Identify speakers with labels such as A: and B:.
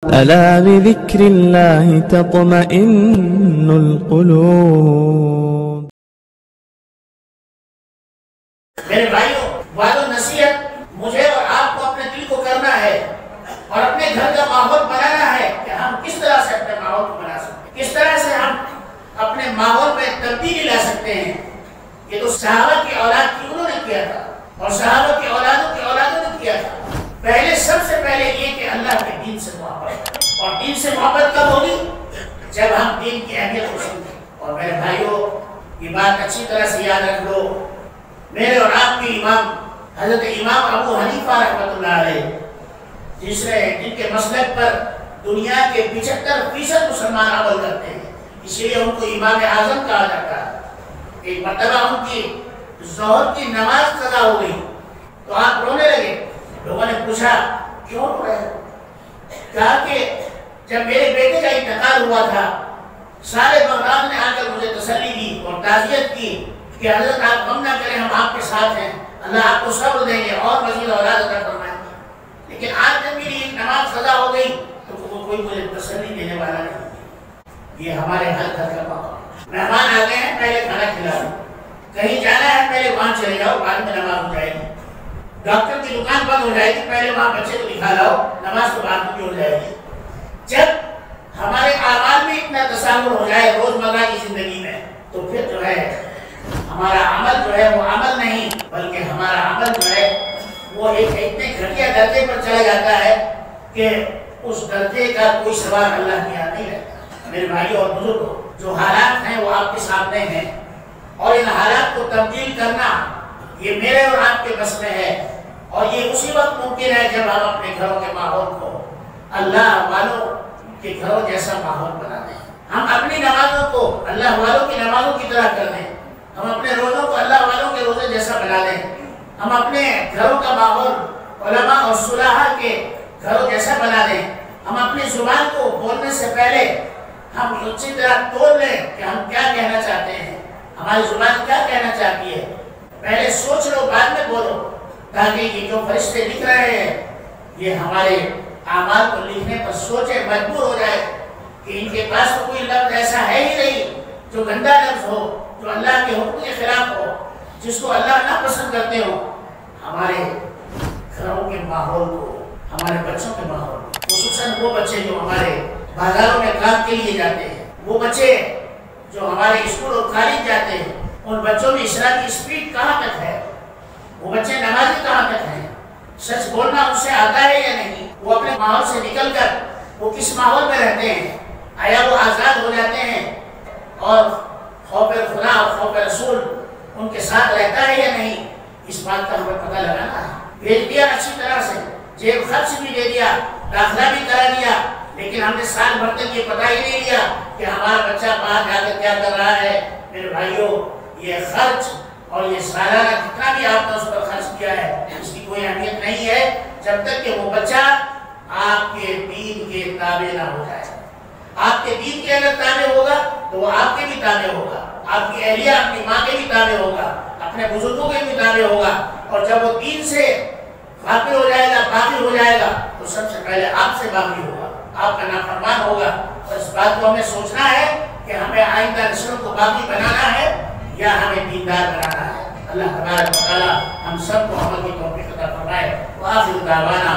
A: ألا بذكر الله تطمئن القلوب.
B: میرے بھائیوں، وعدہ نصیحت مجھے اور آپ کو اپنے دل کو کرنا ہے اور اپنے گھر کا ماحول بنانا ہے کہ ہم کس طرح سے اپنے ماحول کو بنا سکتے ہیں، کس طرح سے ہم اپنے ماحول میں تبدیلی لا سکتے ہیں. یہ تو صحابہ کی اولاد کی انہوں نے کیا تھا اور صحابہ کی اولادوں نے کیا تھا. پہلے سب سے پہلے یہ کہ اللہ کے دین سے محبت، اور دین سے محبت کب ہوگی؟ جب ہم دین کی اہمیت کو سمجھیں. اور میرے بھائیوں، یہ بات اچھی طرح سے یاد رکھ لو، میرے اور آپ کے امام حضرت امام ابو حنیفہ رحمۃ اللہ علیہ، جن کے مسلک پر دنیا کے 75% مسلمان عمل کرتے ہیں، اس لیے ان کو امام اعظم کہا جاتا ہے. ایک مرتبہ ان کی ظہر کی نماز قضا ہو گئی تو آپ رونے لگے. لوگوں نے پوچھا کیوں رو رہے ہو؟ کہا کہ جب میرے بیٹے کا انتقال ہوا تھا، سارے بغداد نے آ کر مجھے تسلی دی اور تعزیت کی کہ حضرت آپ غم نہ کریں، ہم آپ کے ساتھ ہیں، اللہ آپ کو صبر دیں گے اور مزید اولاد عطا فرمائیں گے. لیکن آج جب میری نماز قضا ہو گئی تو کوئی مجھے تسلی دینے والا نہیں. یہ ہمارے ہر گھر کا موقع. مہمان آ گئے ہیں، پہلے کھانا کھلا دو. کہیں جانا ہے، پہلے وہاں چلے جاؤ، بعد میں نماز ہو جائے گی. ڈاکٹر کی دکان بند ہو جائے گی، پہلے وہاں بچے کو دکھا لاؤ، نماز تو بعد میں ہو جائے گی. جب ہمارے اعمال میں اتنا تصور ہو جائے روزمرہ کی زندگی میں، تو پھر جو ہے ہمارا عمل جو ہے وہ عمل نہیں، بلکہ ہمارا عمل جو ہے وہ ایک اتنے گھٹیا درجے پر چلا جاتا ہے کہ اس درجے کا کوئی سوال اللہ کے یہاں نہیں رہتا. میرے بھائیوں اور بزرگوں، جو حالات ہیں وہ آپ کے سامنے ہیں، اور ان حالات کو تبدیل کرنا یہ میرے اور آپ کے بس میں ہے. اور یہ اسی وقت ممکن ہے جب ہم اپنے گھروں کے ماحول کو اللہ والوں کے گھروں جیسا ماحول بنا دیں. ہم اپنی نمازوں کو اللہ والوں کی نمازوں کی طرح کر دیں. ہم اپنے روزوں کو اللہ والوں کے روزے جیسا بنا دیں. ہم اپنے گھروں کا ماحول علماء اور صلاحہ کے گھروں جیسا بنا دیں. ہم اپنی زبان کو بولنے سے پہلے ہم اچھی طرح تول لیں کہ ہم کیا کہنا چاہتے ہیں، ہماری زبان کیا کہنا چاہتی ہے. پہلے سوچ لو، بعد میں بولو، تاکہ یہ جو فرشتے لکھ رہے ہیں یہ ہمارے اعمال کو لکھنے پر سوچے، مجبور ہو جائے کہ ان کے پاس تو کوئی لفظ ایسا ہے ہی نہیں جو گندا لفظ ہو، جو اللہ کے حکم کے خلاف ہو، جس کو اللہ نہ پسند کرتے ہو. ہمارے گھروں کے ماحول کو، ہمارے بچوں کے ماحول کو، خصوصاً وہ بچے جو ہمارے بازاروں میں کام کے لیے جاتے ہیں، وہ بچے جو ہمارے اسکول اور کالج جاتے ہیں، ان بچوں میں اسلامی اسپرٹ کہاں تک ہے؟ وہ بچے نمازی کہاں تک ہیں؟ سچ بولنا ان سے آتا ہے یا نہیں؟ وہ اپنے ماحول سے نکل کر وہ کس ماحول میں رہتے ہیں؟ آیا وہ آزاد ہو جاتے ہیں اور خوف خدا اور خوف رسول ان کے ساتھ رہتا ہے یا نہیں؟ اس بات کا ہمیں پتہ لگانا ہے. بھیج دیا اچھی طرح سے، جیب خرچ بھی دے دیا، داخلہ بھی کرا دیا، لیکن ہم نے سال بھر تک یہ پتہ ہی نہیں لیا کہ ہمارا بچہ باہر جا کر کیا کر رہا ہے. میرے بھائیوں، یہ خرچ اور یہ سالانہ جتنا بھی آپ نے اس پر خرچ کیا ہے، اس کی کوئی اہمیت نہیں ہے جب تک کہ وہ بچہ آپ کے دین کے تابع نہ ہو جائے. آپ کے دین کے اگر تابع ہوگا تو وہ آپ کے بھی تابع ہوگا، آپ کی اہلیہ اپنی ماں کے بھی تابع ہوگا، اپنے بزرگوں کے بھی تابع ہوگا. اور جب وہ دین سے غافل ہو جائے گا، باغی ہو جائے گا، تو سب سے پہلے آپ سے باغی ہوگا، آپ کا نافرمان ہوگا. اور اس بات کو ہمیں سوچنا ہے کہ ہمیں آئندہ نسلوں کو باغی بنانا ہے یا ہمیں دیندار بنانا ہے. اللہ تبارک و تعالی ہم سب کو عمل کی توفیق عطا فرمائے. وآخر دعوانا